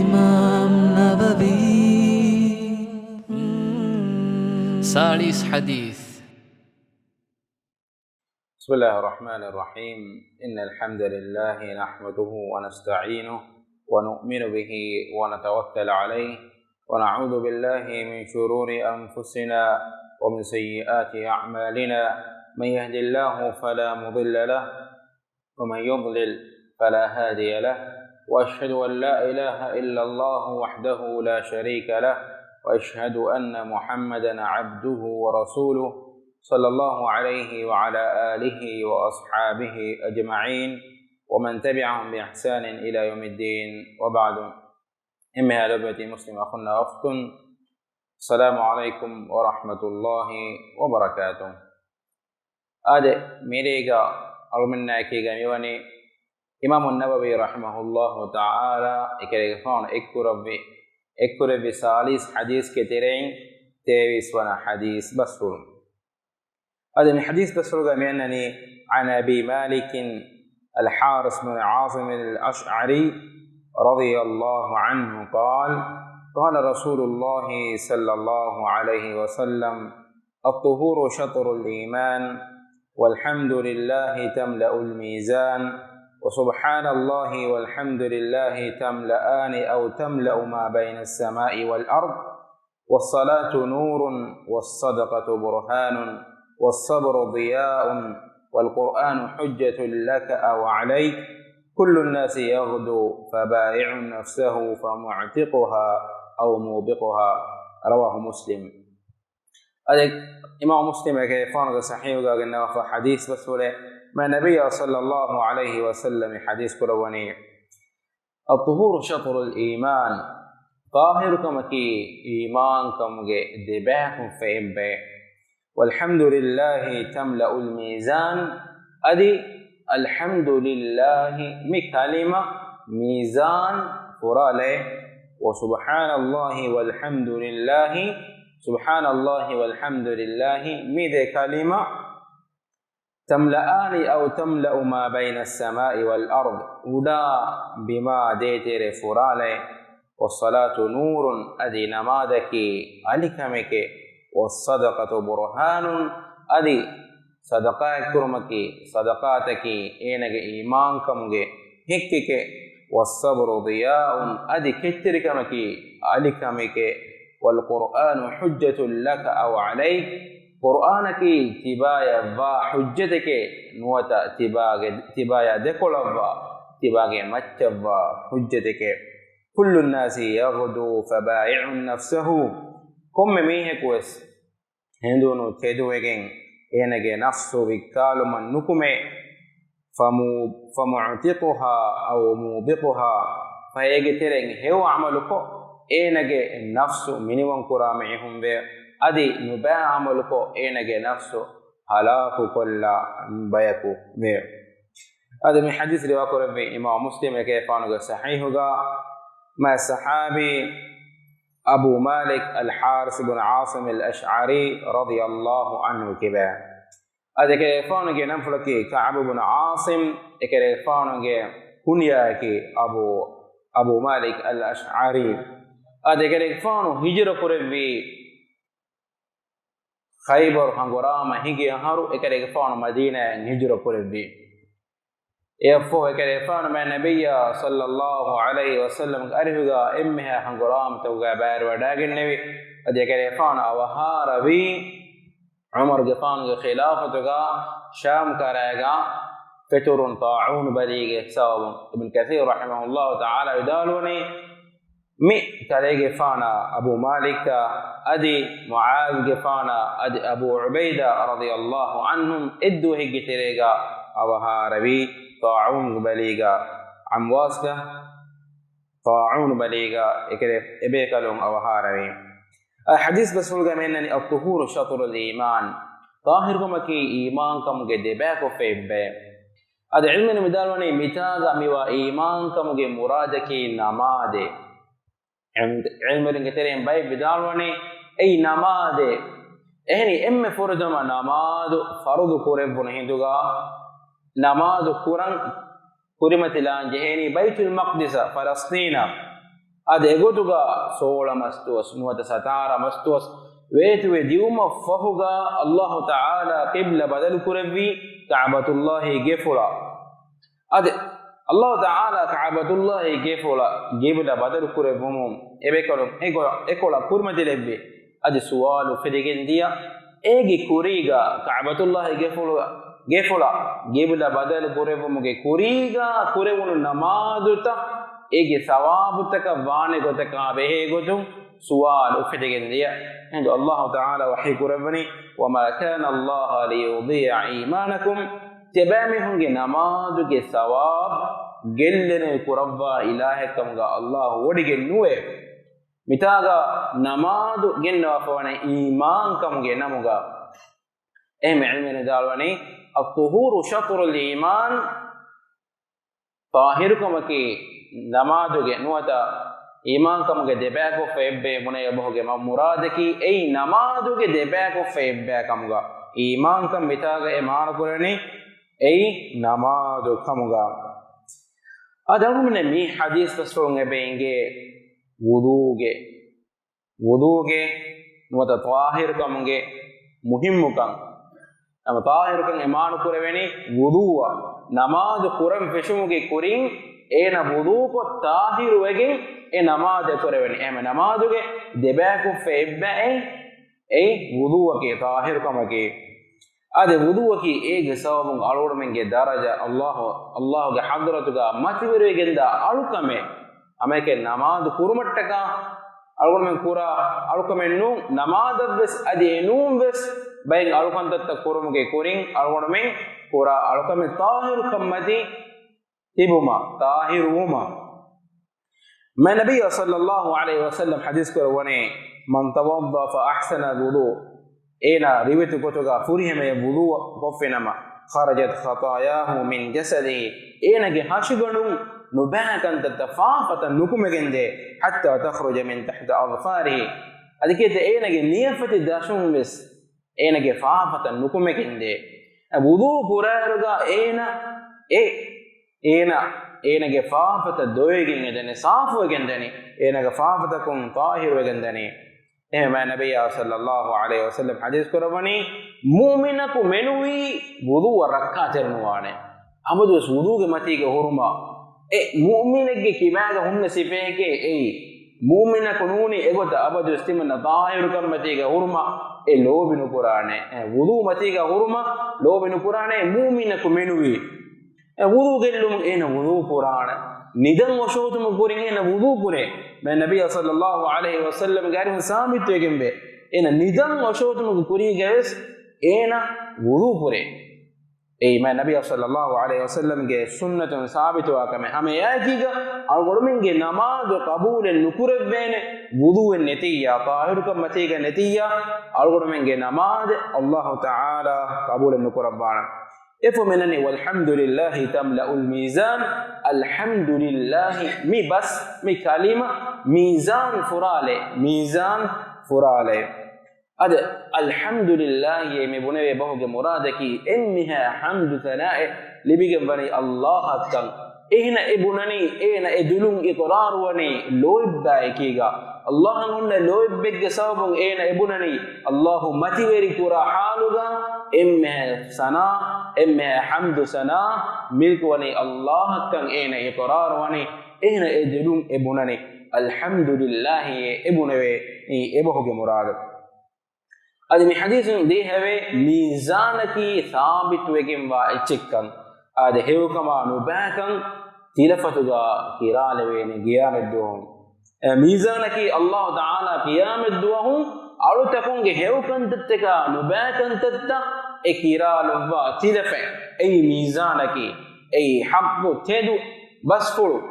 إمام نبوي 40 حديث. بسم الله الرحمن الرحيم. إن الحمد لله نحمده ونستعينه ونؤمن به ونتوكل عليه ونعوذ بالله من شرور أنفسنا ومن سيئات أعمالنا. من يهد الله فلا مضل له ومن يضلل فلا هادي له، وأشهد أن لا إله إلا الله وحده لا شريك له، وأشهد أن محمدا عبده ورسوله صلى الله عليه وعلى آله وأصحابه أجمعين ومن تبعهم بإحسان إلى يوم الدين. وبعد، إمها لبتي مسلم أخونا أختن، السلام عليكم ورحمة الله وبركاته. آده ميريغا أرمنا كيغا ميواني إمام النووي رحمه الله تعالى إكريغ فون إكربي ساليس حديث كتيرين تيويس وانا حديث بسول. هذا من حديث بسول أنني عن أبي مالك الحارث بن عاصم الأشعري رضي الله عنه قال: قال رسول الله صلى الله عليه وسلم: الطهور شطر الإيمان، والحمد لله تملأ الميزان، وسبحان الله والحمد لله تملأان أو تملأ ما بين السماء والأرض، والصلاة نور، والصدقة برهان، والصبر ضياء، والقرآن حجة لك أو عليك، كل الناس يغدو فبائع نفسه فمعتقها أو موبقها. رواه مسلم. أدك إمام مسلم كيفان صحيح قال حديث بسولة ما النبي صلى الله عليه وسلم حديث كرواني: الطهور شطر الإيمان، طاهركم كي إيمانكم دباكم فإبه، والحمد لله تملأ الميزان. أدي الحمد لله مكلمة ميزان فرالة، وسبحان الله والحمد لله، سبحان الله والحمد لله ميد كلمة تملأان أو تملأ ما بين السماء والأرض، ودا بما ديتر فرالة. والصلاة نور، أدي نمادك علكمك، والصدقة برهان، أدي صدقاء كرمك صدقاتك إنك إيمانكمك هكك. والصبر ضياء، أدي كتركمك علكمك. والقرآن حجة لك أو عليك، قرآنك تبايا با حجتك نوتا تبايا دكولوا تبايا متبا حجتك. كل الناس يغدو فبائع نفسه، كم ميه كويس هندونو تدوغين إنك نفسه بكالو من نكمه فمعتقها أو موبقها، فيجترين هو عملكو إنك نفسه منهم كرامعهم به، أدي نباع عملكو إنك نفسه هلاك كل بيكو به. هذا من حديث رواية ربي إمام مسلم كيفانه صحيح ما الصحابي أبو مالك الحارث بن عاصم الأشعري رضي الله عنه كبا. هذا كيفانه نفلك كعب بن عاصم، كيفانه كنياك أبو مالك الأشعري. هذا كيفانه هجرة ربي خيبر هنغرام هيجي هارو، كيفانه مدينة هجرة ربي يفوه كيفان من النبي صلى الله عليه وسلم أرهقا إمها هنغرام توقع بار وداق النبي. أدي كيفان أوها ربي عمر جفان خلافتك شام كرائقا فتر طاعون بليغ سواب. ابن كثير رحمه الله تعالى يدالوني مي كريغ فانا أبو مالك، أدي معاذ جفانا، أدي أبو عبيدة رضي الله عنهم إدو هيك تريغا أوها ربي طاعون بليغا عمواسكا طاعون بليغا إبيكالهم أو هارمي. الحديث بسول منني الطهور شطر الإيمان، طاهركم كي إيمانكم قد باكو فيبه. هذا علم مدالوني متاغا ميوا إيمانكم قد مرادك نماده. علم رنجترين باي بدالوني أي نماده إهني إم فرضما نماد فرض كورب هندوغا نماد كوران كورمتلان جهني بيت المقدس فلسطين ad egotuga sola mastus nuwata satara mastus wetuwe diuma fahuga Allah Ta'ala qibla badal kurvi Ka'batullah gefula ad Allah Ta'ala Ka'batullah gefula gebla badal kurvum ebekolum ekola kurmati lebbe ad suwalu fedegendia ege kuriga Ka'batullah gefula gebla badal kurvumuge kuriga kurevunu namaduta ege sawabutaka vaane gotaka behe gotum suwal ufedegendia and Allah Ta'ala wahi kurabani wama kana Allah liyudhi'a imanakum tebami hunge namaduge sawab gellene kurabba ilahakamga Allah wodige nuwe mitaga namadu genna fawane iman kamge namuga ehme ilmene dalwani at-tuhuru shatrul iman tahirukamaki namaduge nuwata iman kamuge debako febbe mune yaboge ma muradaki ei namaduge debako febbe kamuga iman kam mitaga e maana kurani ei namadu kamuga adagumne mi hadith tasrunge benge wuduge nuwata tahir kamuge muhimmukan ama tahir kan e maana kureveni wuduwa namadu kuram feshumuge kurin ena wudu ko tahir wegen e namade koreveni ema namaduge debaku febbe ei wuduwake tahir kamake ade wuduwaki ege sawabun alodmenge daraja Allah ge hadratuga mativeregenda alukame ameke namadu kurumattaka alodmen kura alukame nu namadabes ade num bes bayin alukantatta kurumuge kurin alodmen kura alukame tahir kamati tibuma tahiruma ما النبي صلى الله عليه وسلم حديث كرواني من توضأ فأحسن الوضوء إلى رواية كتوغا فريهم الوضوء كفنما خرجت خطاياه من جسده إلى جهاشغنو نباكا تتفافة نكمجنده حتى تخرج من تحت أظفاره أدكيت إلى نيافة داشون بس إلى جفافة نكمجنده الوضوء كرارغا ಏನಗೆ ಫಾಫತ ದೊಯಗಿಂಗದನೆ ಸಾಫುವೆಗೆಂದನೆ ಏನಗೆ ಫಾಫತಕುಂ ತಾಹಿರುವೆಗೆಂದನೆ ehma nabiya sallallahu alaihi wasallam hadis korabani mu'minaku menuwi wudu rakka ternuwane amadu wudu ge matige horuma mu'minege kibaga hunne sifeke mu'minaku nuni egota abadu istimana tahiru kam matige horuma lobinu qurane wudu matige horuma lobinu qurane mu'minaku menuwi wudu gellum ena wudu qur'ana nidan washotum gurin ena wudu gure me nabiy sallallahu alaihi wasallam garin samit wegembe ena nidan washotum guri ges ena wudu gure me nabiy sallallahu alaihi wasallam ge sunnatun sabit wa kame hame yakiga algoruminge namaz qabul nukurebene wudu netiya tahir kam matiga netiya algoruminge namaz Allah taala qabul nukurabana افهمني والحمد لله تملأ الميزان الحمد لله مي بس مي كلمة ميزان فرالي هذا الحمد لله يمي بني بهوج مرادك إنها حمد ثناء لبيجن بني الله كان إهنا ابنني إهنا ادلون إقرار وني لويب دايكيغا الله هن لويب بيج سبب إهنا ابنني الله متيري كورا حالوغا إمها سنا إمها حمد سنا ملك وني الله كان إهنا إقرار وني إهنا ادلون ابنني الحمد لله ابنوي ابهوج مراد هذا من حديث دي هوي ميزانك ثابت وكم وإتشكن هذا هو كما نباكن تلفتغا كيرالوين قيام الدوهم ميزانك الله تعالى قيام الدوهم أولو تكون هو كنتتك نباكن تتا كيرالوا تلفة أي ميزانك أي حق تدو بس فلو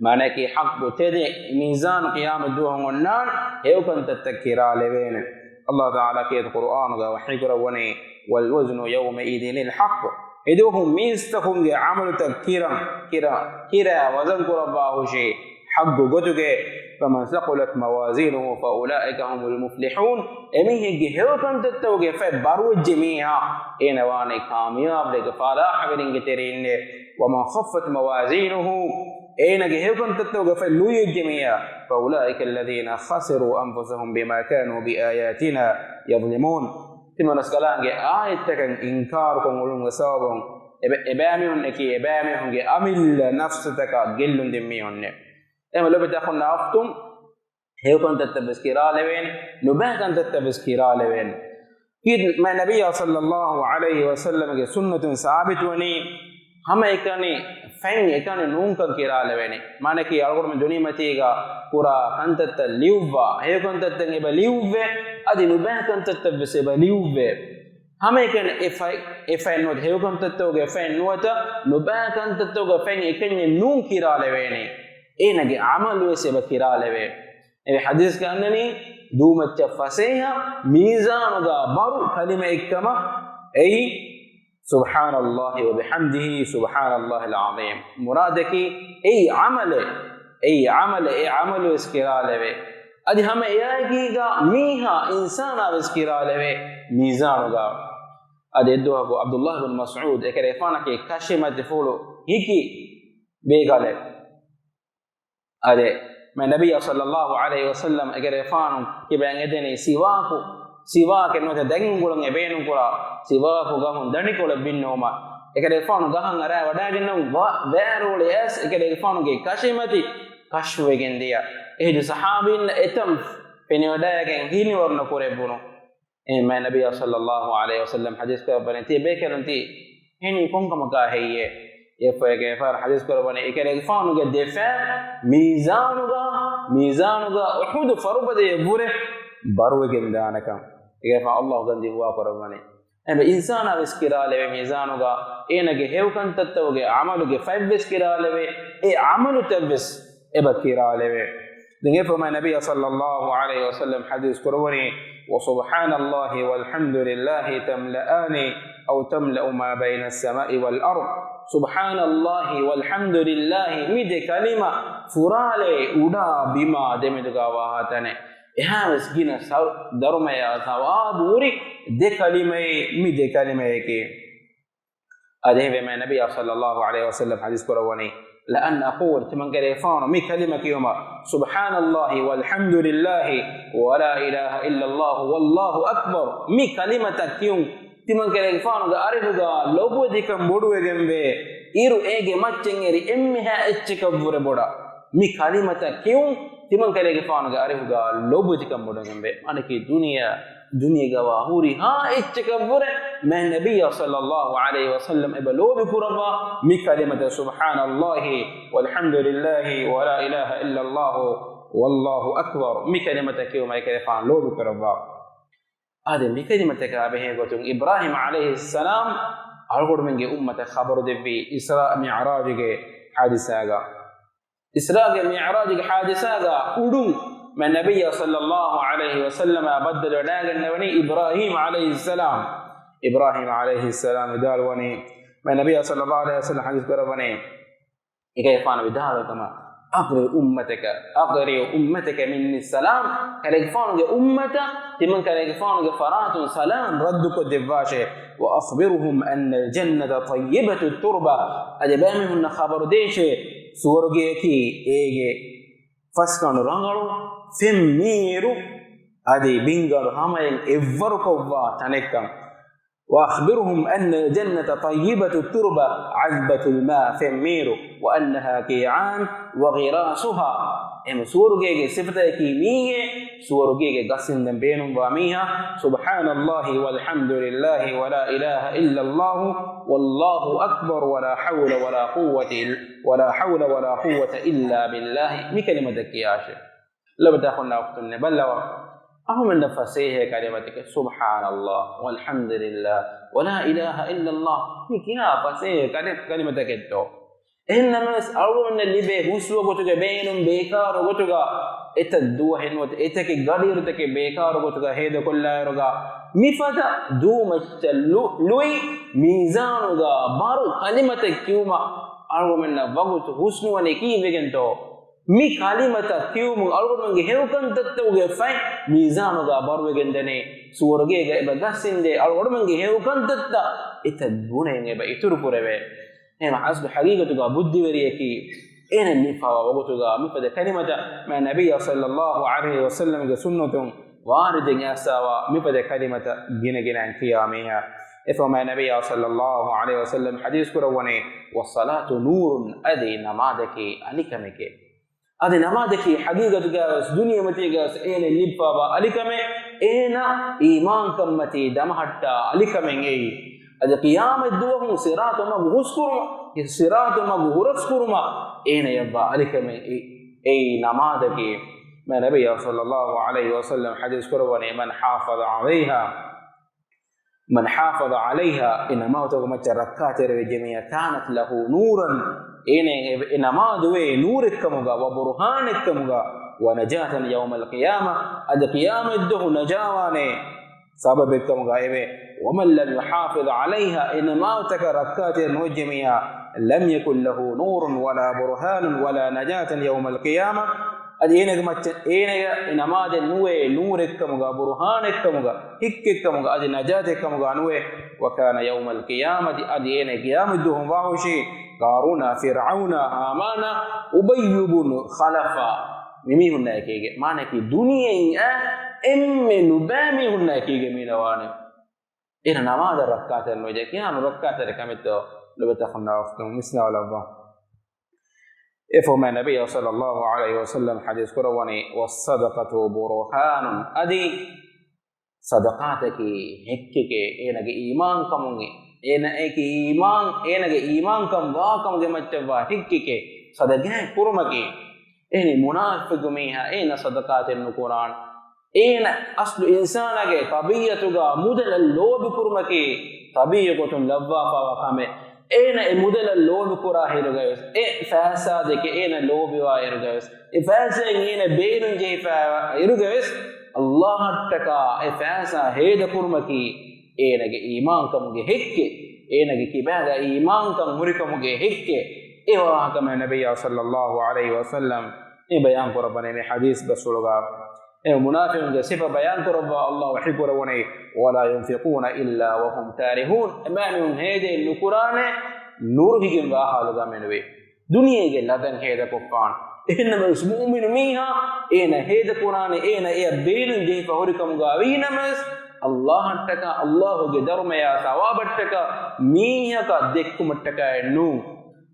معنى كي حق تدو ميزان قيام الدوهم والنار هو كنتتك كيرالوين الله تعالى كي القرآن وحيكرا وني والوزن يومئذ الحق إذوهم ميستهم عمل كرا وزن كرباه شيء حق قدك فمن ثقلت موازينه فأولئك هم المفلحون أميه جهو كنت تتوقع فبرو الجميع إنواني كامياب لك فلاح برنك ترين ومن خفت موازينه أينك هيكون تتوقع فلوي الجميع فأولئك الذين خسروا أنفسهم بما كانوا بآياتنا يظلمون تما نسكالان آية تكن إنكاركم ولم يسابهم إبامهم نكي إبامهم أمل نفسك جلن دميون أما لو بتأخذنا أفتم هيكون تتبسكيرا لوين نبهكن تتبسكيرا لوين كيد ما النبي صلى الله عليه وسلم के सुन्नत साबित वनी हम एकने फैंग एकने नूंकन किराले वेनी माने कि अलगुर में दुनी मतीगा पूरा कंतत लिउवा हे कंतत ने बलिउवे अदि नुबह कंतत बसे बलिउवे हम एकने एफाई नोट हे कंतत होगे फैंग नोटा नुबह कंतत होगे फैंग एकने नूं किराले वेनी एनगे अमल वैसे बकिराले वे ए हदीस के अंदर दूमच्च फसेहा मीज़ान गा बारू कलिमा इक्कमा ऐ सुबहान अल्लाह व बिहम्दिही सुबहान अल्लाह अल-अज़ीम मुराद की ऐ अमल इसकिरा लेवे अदि हम याकीगा मीहा इंसान इसकिरा लेवे मीज़ान गा अदि दो अबू अब्दुल्लाह बिन मसऊद एक रेफाना के कशिमत फूलो हिकी बेगले अदे मैं नबी सल्लल्लाहु अलैहि वसल्लम अगर फानु कि बैंगे देने सिवाक नोते दंगुलंगे बेनु कोला सिवाक गहन दणी कोला बिन्नोमा अगर फानु गहन अरे वडागिन वेरोले एस अगर फानु के कशिमति कशवे गेंदिया ए जो सहाबीन एतम पेने वडागें हिनी वरन कोरे बुनो ए मैं नबी सल्लल्लाहु अलैहि वसल्लम हदीस को बने ती बेकरंती हिनी कोंकम का है ये يفوق فار حديث كرباني إكره فانو جد دفع ميزانوغا أحد فربة يبوره بروه جندانا كم إكره فان الله جندي هو كرباني أما إنسان أبس كراله ميزانوغا إنك هيو كان تتوجه عمله فبس كراله عمله تبس كراله دعيه فما النبي صلى الله عليه وسلم حديث كرباني وسبحان الله والحمد لله تملأان أو تملأ ما بين السماء والأرض سبحان الله والحمد لله ميد كلمة فرالة ودا بما دمدغا واهاتنه إهامس جينا درما يا ثواب وري ده كلمة ميد كلمة كي أده بما النبي صلى الله عليه وسلم حديث كرواني لأن أقول تمن كريفان مي كلمة كيوما سبحان الله والحمد لله ولا إله إلا الله والله أكبر مي كلمة كيوم timan kere faanu ga arihuga lobo dikam bodu egembe iru ege maccengeri emmeha echchika bure boda mi kalimata kiyun timan kere faanu ga arihuga lobo dikam bodu egembe anaki duniya gawa huri ha echchika bure man nabiyya sallallahu alaihi wasallam eba lobo kuraba mi kalimata subhanallahi walhamdulillahi wa la ilaha illa allah wallahu akbar mi kalimata kiyun mai kere faanu lobo kuraba هذا بكلمة كابه قلتم إبراهيم عليه السلام أقول منك أمة خبر دبي إسراء معراج حادثة إسراء معراج حادثة أدوم من النبي صلى الله عليه وسلم بدل وداق النبي إبراهيم عليه السلام دال وني من النبي صلى الله عليه وسلم حديث كربني كيف أنا بدال كما أقرئ أمتك مني السلام كالإغفانك أمة تمن كالإغفانك فرات سلام ردك الدفاشة وأخبرهم أن الجنة طيبة التربة أجبامهن خبر ديشة سورجيكي إيجي فسكن رنغلو فميرو أدي بينغر همين إفرقوا تنكم وأخبرهم أن الجنة طيبة التربة عذبة الماء فميرو وأنها كيعان وغراسها إما سورجيك صفتها كيمية سورجيك قسم بينهم واميها سبحان الله والحمد لله ولا إله إلا الله والله أكبر ولا حول ولا قوة إلا بالله بكلمة كياشة لو بتاخذنا وقت بلوا أهم النفسيه كلمتك سبحان الله والحمد لله ولا إله إلا الله مكيا فسيه كلمتك الدو إنما أول من اللي بيهوسوا قطعة بينهم بيكار قطعة إتدوه إنه إتك غدير تك بيكار قطعة هيدا كلها رجع مفتا دوم لوي ميزان رجع بارو كلمتك كيوما أول من وقت حسنو ونكين بيجنتو mi kalimata kiyumu algormange hewkan tattawge fay mizanuga barwegendane suwargega eba gassinde algormange hewkan tatta itadunenge ba iturpurebe ema asbu haqiqatuga buddiweriyaki ena lifawa wagotuga mifade kalimata ma nabiyya sallallahu alaihi wasallam ga sunnatun waridin asawa mifade kalimata gina qiyamiha ifama nabiyya sallallahu alaihi wasallam hadith kurawani was-salatu nurun adi namadaki alikamike adi namadaki haqiqatuga dunya matiga ena lifawa alikame ena iman kammati damahatta alikamen ei adi qiyamah duwahum siratun maghuskurma siratun maghuraskurma ena yabba alikame ei namadaki ma nabiyya sallallahu alaihi wasallam hadith kurawani من حافظ عليها إنما تغمت ركعات الجميع كانت له نورا إنما دوي نورك كمغا وبرهانك كمغا ونجاة يوم القيامة أد قيامة ده نجاواني سبب كمغا ومن لم يحافظ عليها إنما تك ركعات الجميع لم يكن له نور ولا برهان ولا نجاة يوم القيامة ಅದು ಏನಾಗ ನಮಾದ ನುವೆ ನೂರೆಕ್ಕಮುಗ ಬುರ್ಹಾನೆಕ್ಕಮುಗ ಹಿಕ್ಕೆಕ್ಕಮುಗ ಅದು ನಜಾತೆಕ್ಕಮುಗ ಅನುವೆ ವಕಾನ ಯೌಮಲ್ ಕಿಯಾಮತಿ ಅದು ಏನೇ ಕಿಯಾಮದ್ದು ವಾಹುಶಿ ಕಾರೂನ ಫಿರ್ಔನ ಹಾಮಾನ ಉಬಯ್ಯುಬುನ್ ಖಲಫ ಮಿಮಿ ಹುನ್ನಾಯಕಿಗೆ ಮಾನಕಿ ದುನಿಯೆಯ ಎಮ್ಮೆ ನುಬಾಮಿ ಹುನ್ನಾಯಕಿಗೆ ಮೀನವಾನೆ ಏನ ನಮಾದ ರಕ್ಕಾತನ್ನು ಜಕ್ಕೆ ನಾನು ರಕ್ಕಾತರೆ ಕಮಿತ್ತು ಲಬತಖನ್ನ ವಫ್ತು ಮಿಸ್ನಾ ವಲವಾ إفهم النبي صلى الله عليه وسلم حديث كرواني والصدقة برهان أدي صدقاتك هكك إنك إيمان كموني إنك إيمان كم واكم جمتوا هكك صدقة كرمك إن منافق ميها إن صدقات النقران إن أصل إنسانك طبيعتك مدل اللوب كرمك طبيعة لوافا وكامه ena e mudala lobi kura hirugayus fasa deke ena lobi wa hirugayus fasa ena beirun jefa hirugayus Allah taka fasa heda kurmaki ena ge iman kamuge hekke ena ge kibaga iman kam murikamuge hekke ewa kama nabiyya sallallahu alaihi wasallam bayan korabane me hadith basuluga munafiqun ge sifa bayan koraba Allah hiburawani wala yunfiquna illa wa hum karihun amamum hede nukurane nurhigem wa haluga menwe duniyege ladan heda kokkan enna mu'minu miha ena heda qur'ane ena e beelun je fahorikam ga winamas Allah taka Allah ge darmaya sawabattaka miha ka dekkumattaka ennu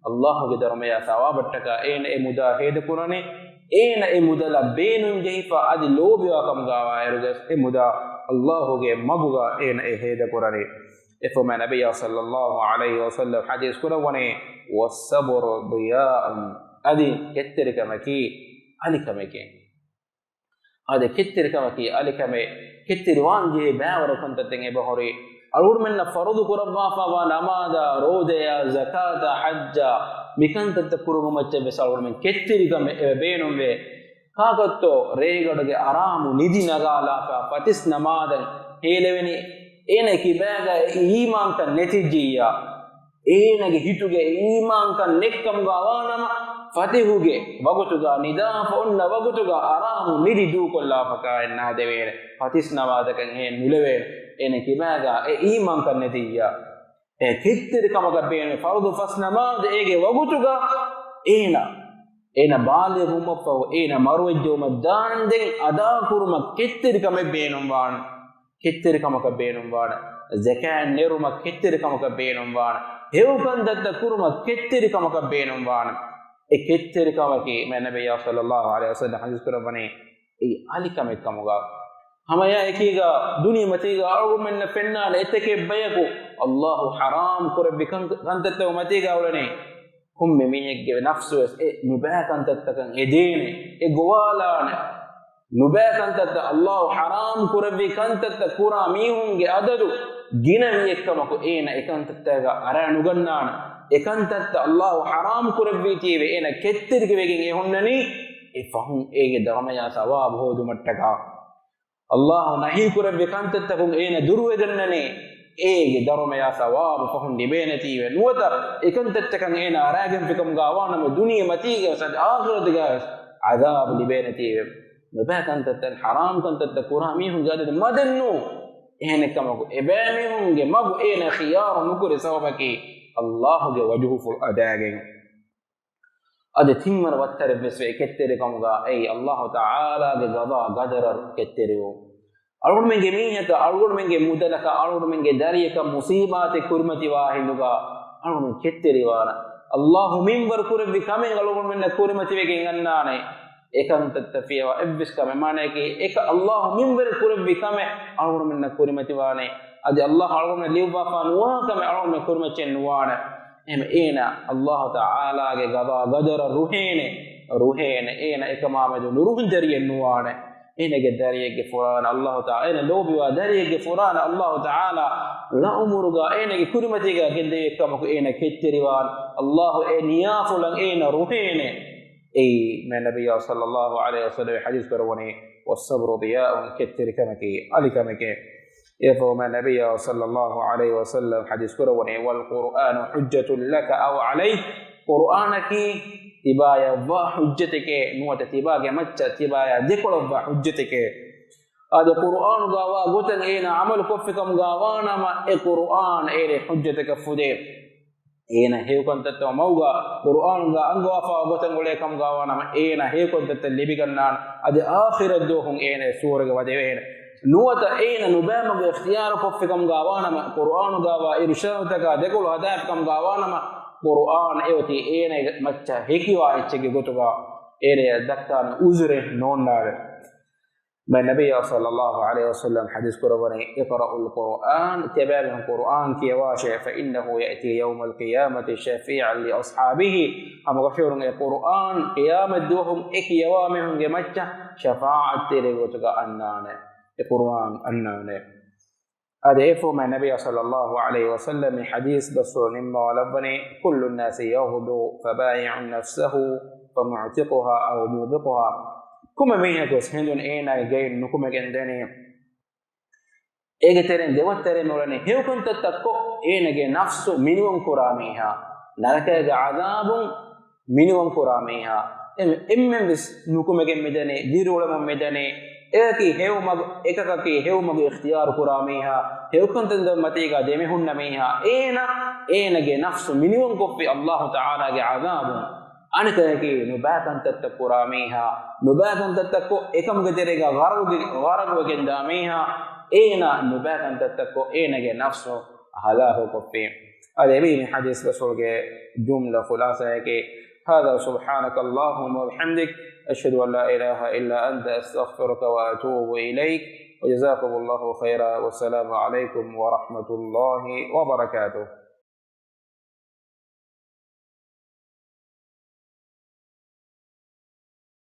Allah ge darmaya sawabattaka ena e muda heda qur'ane ena e mudala beelun je fa adi lobiwa kam ga wa erugas e muda Allah ge maguga ena e heda qur'ane إفهم النبي صلى الله عليه وسلم حديث كرواني والصبر ضياء أدي كتر كمكي علي كمكي هذا كتر كمكي علي كمي كتر وانجي باور كنت تنجي بهوري أقول من فرض كربا فوا نماذ روديا زكاة حج مكان تذكروا مچ بسال من كتر كم بينهم به كاغتو ريغدගේ ආරාමු නිදි නගාලා පතිස් නමාදන් හේලෙවෙනි ena kibaga iman kan netijiya ena ge hituge iman kan nekkam gawanama fatihuge wagutuga nidafa onna wagutuga aramu nidi du kolla paka enna devere patis nawadakan he nuleve ena kibaga iman kan netijiya kittir kamaga bene fardu fasnamad ege wagutuga ena baligum faw ena marwajjuma danden ada kurma kittir kame benum wan kittiri kamaka beenum waana zakat neruma kittiri kamaka beenum waana hewkan datta kuruma kittiri kamaka beenum waana e kittiri kamaki me nabiyya sallallahu alaihi wasallam hadith kurabane e alikame kamuga hamaya ekiga duniya matiga argumen fenna eteke bayaku Allah haram kurabbi kan datta matiga ulane kumme minegge nafsu e nubakan datta kan edene e gowalane nubakantatta Allah haram kurabbi kantatta kura mihunge adadu ginami ekkamako ena ekantattaga ara nugannana ekantatta Allah haram kurabbi tiwe ena kettirige wegen e honnani e fahun ege dhamaya sawab hodu mattaka Allah nahi kurabbi kantatta kun ena durwegannane ege dhamaya sawab fahun dibene tiwe nuwata ekantatta kan ena aragem fikam gawana me duniya matiga sad akhirat ga azab dibene tiwe نبات أنت الحرام كنت تكراميهم جادد مدنو إهنك ماكو إباميهم ماكو إين خيار مكر سوابك الله وجهه في الأداء ade timmar wattere beswe kettere kamuga ei Allah taala ge gada gadarar ketteriu algun menge mihata algun menge mudalaka algun menge dariyaka musibate kurmati wa hinduga algun ketteri wana Allah minbar kurbi kame algun menne kurmati wegen annane ekam tattafiya ebbis kame mane ke ek Allah minbar kurbi kame algun menne kurmati wane ade Allah algun menne liwa fanwa kame algun menne kurmachen wana em ena Allah taala ge gada gadara ruhene ena ekamamadu nuruhun dariyen nuwane ena ge dariyege furana Allah taala ena lobi wa dariyege furana Allah taala la umuruga ena ge kurmatiga gende ekamaku ena kettiriwan Allah eniyafulan ena ruhene ei me nabiyya sallallahu alaihi wasallam hadith karwani was-sabru diya'un ketterikamaki alikamake يفهم النبي صلى الله عليه وسلم حديث كروني والقرآن حجة لك أو عليك قرآنك تبايا وحجتك نوت تبايا متى تبايا ذكر وحجتك هذا قرآن غوا غوتن اينا عمل كفكم غوانا ما القرآن اي حجتك فدير اينا هيو كنت موغا قرآن غا انغوا فا غوتن وليكم غوانا ما اينا هيو كنت لبيغنان ادي اخر الدوهم اينا سورة ودينا nuwata eena nubama ge ikhtiyar kofikam gawana ma Qur'an gawa irshad taka dekul hadaf kam gawana ma Qur'an ewti eena macca hekiwa ichge gotuga ere dakkan uzre nonnare ma nabiyya sallallahu alaihi wasallam hadith kurabani iqra'ul Qur'an tabi'al Qur'an ki washa fa innahu ya'ti yawm al-qiyamati shafi'an li ashabihi am gashurun Qur'an qiyamat duhum ikiyawamihum ge macca shafa'at tere gotuga annane القرآن أنه هذا يفهم النبي صلى الله عليه وسلم من حديث بصر مما ولبني كل الناس يغدو فبايع نفسه فمعتقها أو موبقها كما مينكوس هندون إينا جاي نكما جندني إيجترين دوترين ولني هيو كنت تتكو إينا جاي نفسه منهم كراميها نركز عذاب منهم كراميها إمم بس نكما جندني ديرو لما مدني eki hewmag ekakaki hewmag ikhtiyar kuramiha hewkuntanda matiga demehunna miha ena ge nafsu minimum kofi Allah taala ge azab anakaki nubakan tattakuramiha nubakan tattakko ekam ge terega garagu ge ndamiha ena nubakan tattakko ena ge nafsu halahu kofi adabi min hadith rasul ge jumla khulasa hai ke هذا سبحانك اللهم وبحمدك أشهد أن لا إله إلا أنت أستغفرك وأتوب إليك وجزاكم الله خيرا والسلام عليكم ورحمة الله وبركاته.